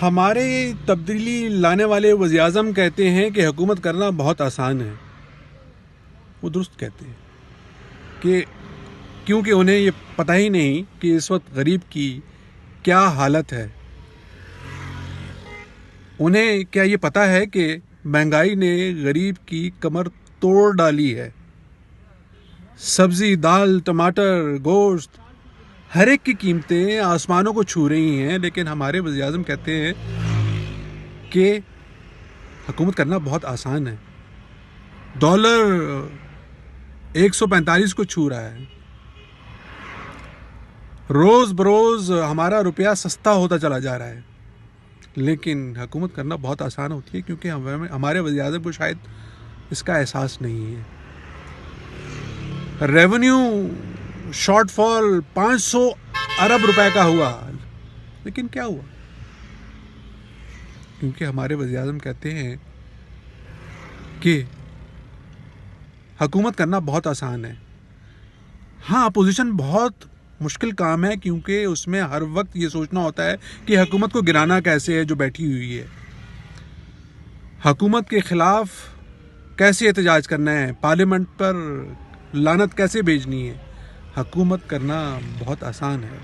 ہمارے تبدیلی لانے والے وزیر اعظم کہتے ہیں کہ حکومت کرنا بہت آسان ہے. وہ درست کہتے ہیں کہ کیونکہ انہیں یہ پتہ ہی نہیں کہ اس وقت غریب کی کیا حالت ہے. انہیں کیا یہ پتہ ہے کہ مہنگائی نے غریب کی کمر توڑ ڈالی ہے. سبزی، دال، ٹماٹر، گوشت، ہر ایک کی قیمتیں آسمانوں کو چھو رہی ہیں، لیکن ہمارے وزیر اعظم کہتے ہیں کہ حکومت کرنا بہت آسان ہے. ڈالر 145 کو چھو رہا ہے. روز بروز ہمارا روپیہ سستا ہوتا چلا جا رہا ہے، لیکن حکومت کرنا بہت آسان ہوتی ہے کیونکہ ہمارے وزیر اعظم کو شاید اس کا احساس نہیں ہے. ریونیو شارٹ فال 500 ارب روپے کا ہوا، لیکن کیا ہوا؟ کیونکہ ہمارے وزیر اعظم کہتے ہیں کہ حکومت کرنا بہت آسان ہے. ہاں، اپوزیشن بہت مشکل کام ہے کیونکہ اس میں ہر وقت یہ سوچنا ہوتا ہے کہ حکومت کو گرانا کیسے ہے جو بیٹھی ہوئی ہے. حکومت کے خلاف کیسے احتجاج کرنا ہے، پارلیمنٹ پر لعنت کیسے بھیجنی ہے. حکومت کرنا بہت آسان ہے.